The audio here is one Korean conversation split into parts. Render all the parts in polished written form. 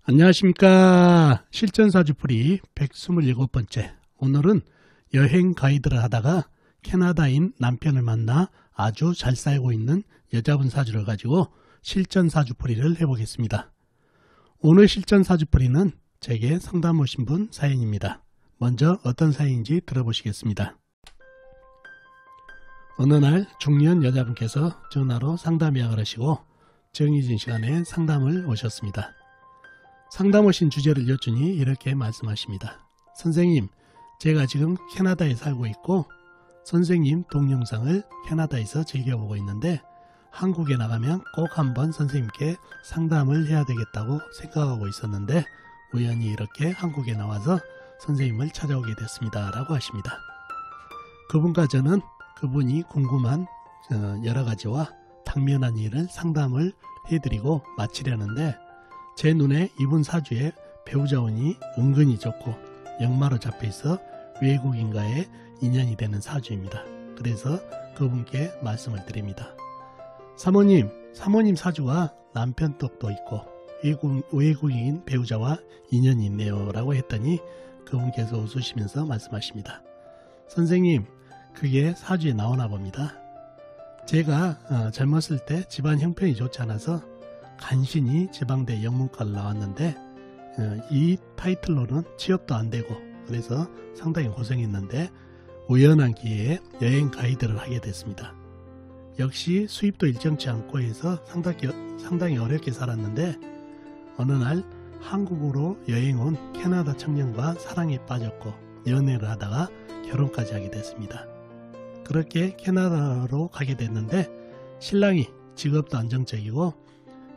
안녕하십니까. 실전사주풀이 127번째. 오늘은 여행 가이드를 하다가 캐나다인 남편을 만나 아주 잘 살고 있는 여자분 사주를 가지고 실전사주풀이를 해보겠습니다. 오늘 실전사주풀이는 제게 상담 오신 분 사연입니다. 먼저 어떤 사연인지 들어보시겠습니다. 어느 날 중년 여자분께서 전화로 상담 예약을 하시고 정해진 시간에 상담을 오셨습니다. 상담 오신 주제를 여쭈니 이렇게 말씀하십니다. 선생님, 제가 지금 캐나다에 살고 있고 선생님 동영상을 캐나다에서 즐겨보고 있는데 한국에 나가면 꼭 한번 선생님께 상담을 해야 되겠다고 생각하고 있었는데 우연히 이렇게 한국에 나와서 선생님을 찾아오게 됐습니다. 라고 하십니다. 그분과 저는 그분이 궁금한 여러가지와 당면한 일을 상담을 해드리고 마치려는데 제 눈에 이분 사주에 배우자운이 은근히 좋고 역마로 잡혀있어 외국인과의 인연이 되는 사주입니다. 그래서 그분께 말씀을 드립니다. 사모님 사주가 남편 떡도 있고 외국인 배우자와 인연이 있네요 라고 했더니 그분께서 웃으시면서 말씀하십니다. 선생님, 그게 사주에 나오나 봅니다. 제가 젊었을 때 집안 형편이 좋지 않아서 간신히 지방대 영문과를 나왔는데 이 타이틀로는 취업도 안 되고 그래서 상당히 고생했는데 우연한 기회에 여행 가이드를 하게 됐습니다. 역시 수입도 일정치 않고 해서 상당히 어렵게 살았는데 어느 날 한국으로 여행 온 캐나다 청년과 사랑에 빠졌고 연애를 하다가 결혼까지 하게 됐습니다. 그렇게 캐나다로 가게 됐는데 신랑이 직업도 안정적이고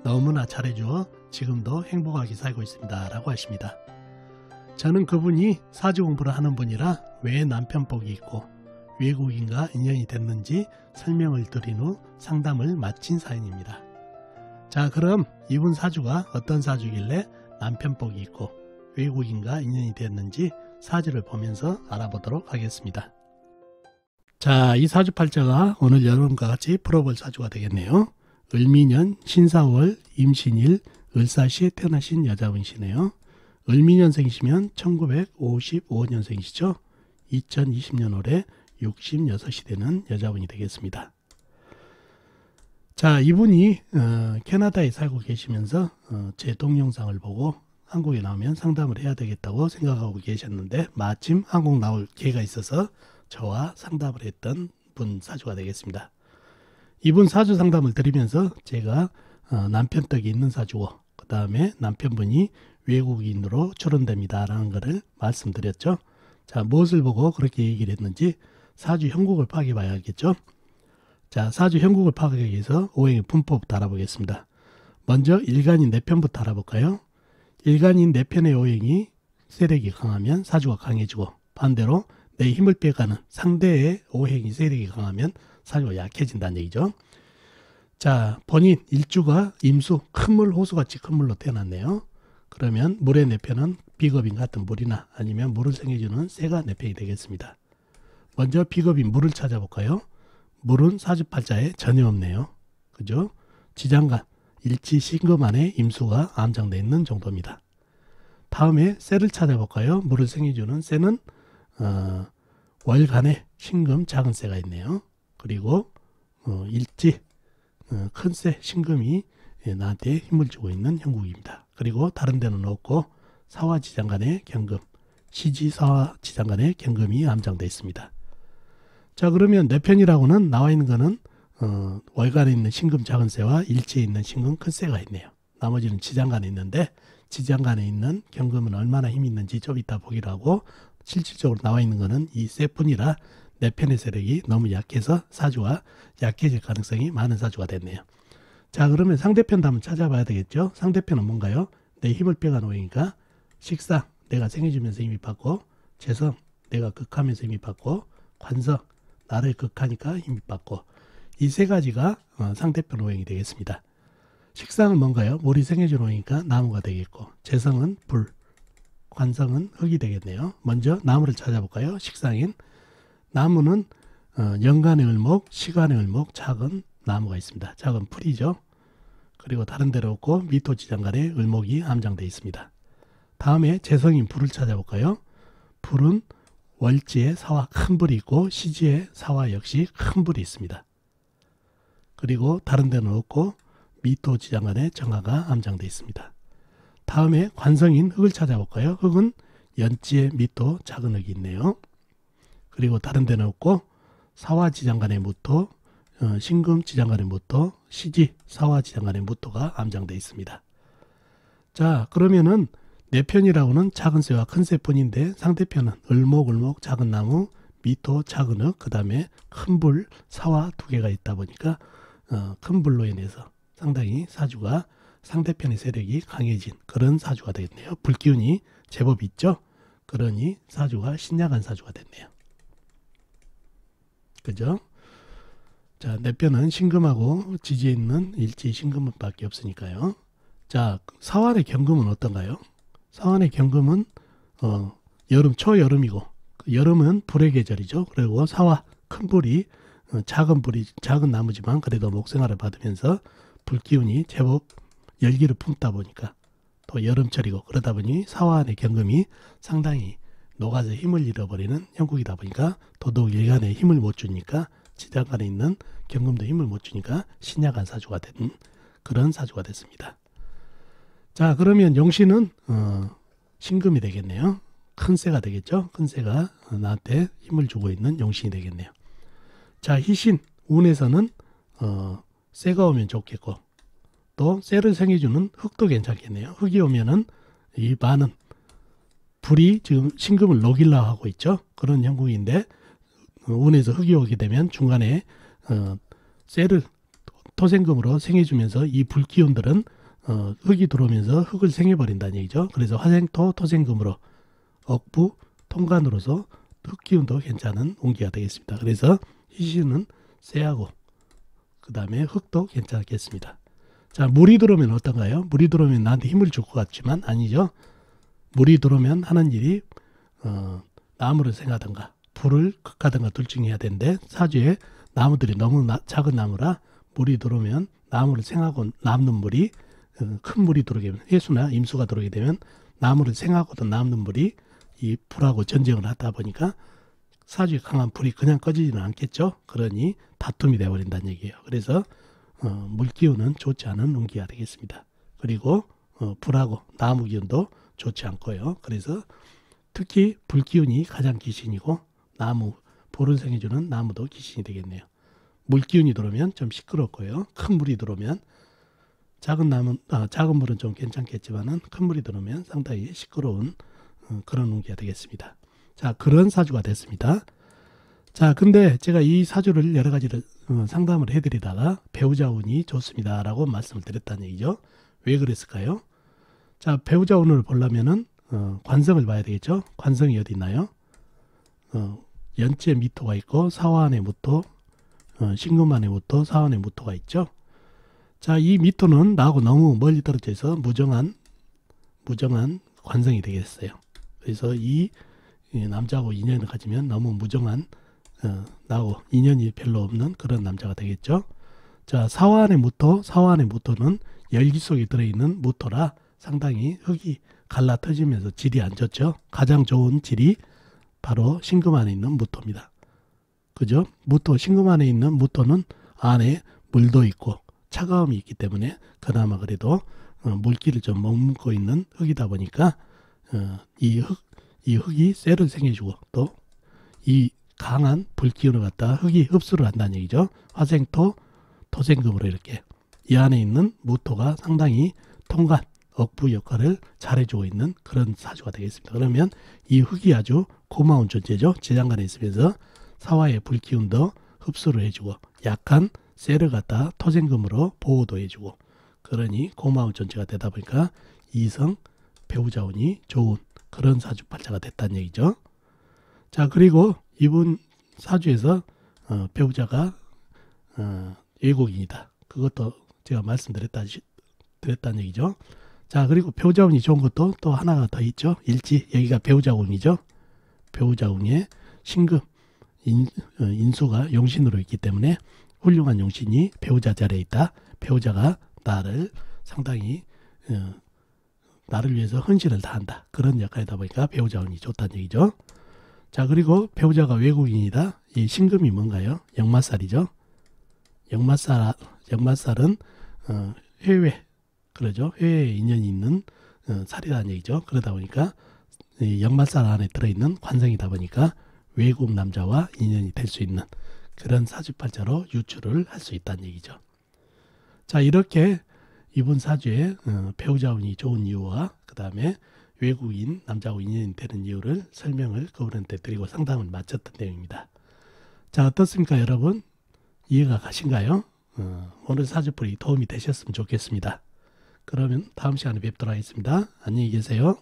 너무나 잘해주어 지금도 행복하게 살고 있습니다. 라고 하십니다. 저는 그분이 사주 공부를 하는 분이라 왜 남편 복이 있고 외국인과 인연이 됐는지 설명을 드린 후 상담을 마친 사연입니다. 자, 그럼 이분 사주가 어떤 사주길래 남편 복이 있고 외국인과 인연이 됐는지 사주를 보면서 알아보도록 하겠습니다. 자, 이 사주 팔자가 오늘 여러분과 같이 풀어볼 사주가 되겠네요. 을미년 신사월 임신일 을사시에 태어나신 여자분이시네요. 을미년생이시면 1955년생이시죠. 2020년 올해 66이 되는 여자분이 되겠습니다. 자, 이분이 캐나다에 살고 계시면서 제 동영상을 보고 한국에 나오면 상담을 해야 되겠다고 생각하고 계셨는데 마침 한국 나올 기회가 있어서 저와 상담을 했던 분 사주가 되겠습니다. 이분 사주 상담을 드리면서 제가 남편 떡이 있는 사주고 그 다음에 남편분이 외국인으로 출원됩니다 라는 것을 말씀드렸죠. 자, 무엇을 보고 그렇게 얘기를 했는지 사주 형국을 파악해 봐야겠죠. 자, 사주 형국을 파악하기 위해서 오행의 분포부터 알아보겠습니다. 먼저 일간인 내 편부터 알아볼까요? 일간인 내 편의 오행이 세력이 강하면 사주가 강해지고 반대로 내 힘을 빼가는 상대의 오행이 세력이 강하면 사주가 약해진다는 얘기죠. 자, 본인 일주가 임수, 큰물, 호수같이 큰 물로 태어났네요. 그러면 물의 내편은 비겁인 같은 물이나 아니면 물을 생겨주는 새가 내편이 되겠습니다. 먼저 비겁인 물을 찾아볼까요? 물은 사주팔자에 전혀 없네요. 그죠? 지장간, 일지 신금 안에 임수가 암장되어 있는 정도입니다. 다음에 새를 찾아볼까요? 물을 생겨주는 새는 월간에 신금 작은 새가 있네요. 그리고 일지 큰 새 신금이 나한테 힘을 주고 있는 형국입니다. 그리고 다른 데는 없고 사화지장간의 경금, 시지사화지장간의 경금이 암장되어 있습니다. 자, 그러면 내 편이라고는 나와 있는 거는 월간에 있는 신금 작은 새와 일지에 있는 신금 큰 새가 있네요. 나머지는 지장간에 있는데 지장간에 있는 경금은 얼마나 힘이 있는지 좀 이따 보기로 하고 실질적으로 나와 있는 거는 이 새뿐이라 내 편의 세력이 너무 약해서 사주가 약해질 가능성이 많은 사주가 됐네요. 자, 그러면 상대편도 한번 찾아봐야 되겠죠. 상대편은 뭔가요? 내 힘을 빼간 오행이니까 식상, 내가 생해주면서 힘이 받고 재성, 내가 극하면서 힘이 받고 관성, 나를 극하니까 힘이 받고 이 세 가지가 상대편 오행이 되겠습니다. 식상은 뭔가요? 물이 생해주는 오행이니까 나무가 되겠고 재성은 불, 관성은 흙이 되겠네요. 먼저 나무를 찾아볼까요? 식상인 나무는 연간의 을목, 시간의 을목, 작은 나무가 있습니다. 작은 풀이죠. 그리고 다른 데로 없고 미토 지장간에 을목이 암장되어 있습니다. 다음에 재성인 불을 찾아볼까요? 불은 월지에 사화 큰 불이 있고 시지에 사화 역시 큰 불이 있습니다. 그리고 다른 데는 없고 미토 지장간에 정화가 암장되어 있습니다. 다음에 관성인 흙을 찾아볼까요? 흙은 연지에 미토 작은 흙이 있네요. 그리고 다른 데는 없고 사화 지장간의 무토, 신금 지장간의 무토, 시지 사화 지장간의 무토가 암장되어 있습니다. 자, 그러면은 내 편이라고는 작은 새와 큰 새뿐인데 상대편은 을목 작은 나무, 미토 작은 흙, 그 다음에 큰 불 사화 두 개가 있다 보니까 큰 불로 인해서 상당히 사주가 상대편의 세력이 강해진 그런 사주가 되겠네요. 불기운이 제법 있죠. 그러니 사주가 신약한 사주가 됐네요. 그죠? 자, 내 편은 신금하고 지지에 있는 일지 신금밖에 없으니까요. 자, 사환의 경금은 어떤가요? 사환의 경금은 여름 초여름이고 여름은 불의 계절이죠. 그리고 사화 큰 불이 작은 나무지만 그래도 목생활을 받으면서 불기운이 제법 열기를 품다 보니까 또 여름철이고 그러다 보니 사화안의 경금이 상당히 녹아서 힘을 잃어버리는 형국이다 보니까 더더욱 일간에 힘을 못 주니까 지장간에 있는 경금도 힘을 못 주니까 신약한 사주가 된 그런 사주가 됐습니다. 자, 그러면 용신은 신금이 되겠네요. 큰 새가 되겠죠. 큰 새가 나한테 힘을 주고 있는 용신이 되겠네요. 자, 희신 운에서는 새가 오면 좋겠고 또 새를 생해주는 흙도 괜찮겠네요. 흙이 오면은 이 많은 불이 지금 신금을 녹이려 하고 있죠. 그런 형국인데 운에서 흙이 오게 되면 중간에 쇠를 토생금으로 생해주면서 이 불기운들은 흙이 들어오면서 흙을 생해버린다는 얘기죠. 그래서 화생토 토생금으로 억부 통간으로서 흙기운도 괜찮은 운기가 되겠습니다. 그래서 희신은 쇠하고 그 다음에 흙도 괜찮겠습니다. 자, 물이 들어오면 어떤가요? 물이 들어오면 나한테 힘을 줄 것 같지만 아니죠. 물이 들어오면 하는 일이 나무를 생하든가 불을 극하든가 둘 중에 해야 되는데 사주에 나무들이 너무 작은 나무라 물이 들어오면 나무를 생하고 남는 물이 큰 물이 들어오게 되면 해수나 임수가 들어오게 되면 나무를 생하고도 남는 물이 이 불하고 전쟁을 하다 보니까 사주에 강한 불이 그냥 꺼지지는 않겠죠. 그러니 다툼이 되어버린다는 얘기예요. 그래서 물기운은 좋지 않은 운기가 되겠습니다. 그리고 불하고 나무 기운도 좋지 않고요. 그래서 특히 불기운이 가장 기신이고 나무, 불을 생해주는 나무도 기신이 되겠네요. 물기운이 들어오면 좀 시끄럽고요. 큰 물이 들어오면 작은 물은 좀 괜찮겠지만은 큰 물이 들어오면 상당히 시끄러운 그런 운기가 되겠습니다. 자, 그런 사주가 됐습니다. 자, 근데 제가 이 사주를 여러 가지를 상담을 해드리다가 배우자 운이 좋습니다 라고 말씀을 드렸다는 얘기죠. 왜 그랬을까요? 자, 배우자 운을 보려면은 관성을 봐야 되겠죠. 관성이 어디 있나요? 연지에 미토가 있고 사화안에 무토, 신금안에 무토, 사화안에 무토가 있죠. 자, 이 미토는 나하고 너무 멀리 떨어져 있어 무정한 관성이 되겠어요. 그래서 이 남자하고 인연을 가지면 너무 무정한 나하고 인연이 별로 없는 그런 남자가 되겠죠. 자, 사화안의 무토는 열기 속에 들어있는 무토라 상당히 흙이 갈라 터지면서 질이 안 좋죠. 가장 좋은 질이 바로 신금 안에 있는 무토입니다. 그죠? 무토, 신금 안에 있는 무토는 안에 물도 있고 차가움이 있기 때문에 그나마 그래도 물기를 좀 머금고 있는 흙이다 보니까 이 흙이 쇠를 생해주고 또 이 강한 불기운을 갖다 흙이 흡수를 한다는 얘기죠. 화생토, 토생금으로 이렇게 이 안에 있는 무토가 상당히 통관, 억부 역할을 잘해주고 있는 그런 사주가 되겠습니다. 그러면 이 흙이 아주 고마운 존재죠. 지장간에 있으면서 사화의 불기운도 흡수를 해주고 약한 쇠를 갖다 토생금으로 보호도 해주고 그러니 고마운 존재가 되다 보니까 이성 배우자운이 좋은 그런 사주팔자가 됐다는 얘기죠. 자, 그리고 이분 사주에서 배우자가 외국인이다. 그것도 제가 말씀드렸다는 얘기죠. 자, 그리고 배우자운이 좋은 것도 또 하나가 더 있죠. 일지, 여기가 배우자운이죠. 배우자운에 신금, 인수가 용신으로 있기 때문에 훌륭한 용신이 배우자 자리에 있다. 배우자가 나를 상당히 나를 위해서 헌신을 다한다. 그런 역할이다 보니까 배우자 운이 좋다는 얘기죠. 자, 그리고 배우자가 외국인이다. 이 신금이 뭔가요? 역마살이죠. 역마살은 해외, 그러죠. 해외에 인연이 있는 살이라는 얘기죠. 그러다 보니까 이 역마살 안에 들어있는 관성이다 보니까 외국 남자와 인연이 될 수 있는 그런 사주팔자로 유출을 할 수 있다는 얘기죠. 자, 이렇게 이분 사주에 배우자 운이 좋은 이유와 그 다음에 외국인 남자하고 인연이 되는 이유를 설명을 그분한테 드리고 상담을 마쳤던 내용입니다. 자, 어떻습니까 여러분? 이해가 가신가요? 오늘 사주풀이 도움이 되셨으면 좋겠습니다. 그러면 다음 시간에 뵙도록 하겠습니다. 안녕히 계세요.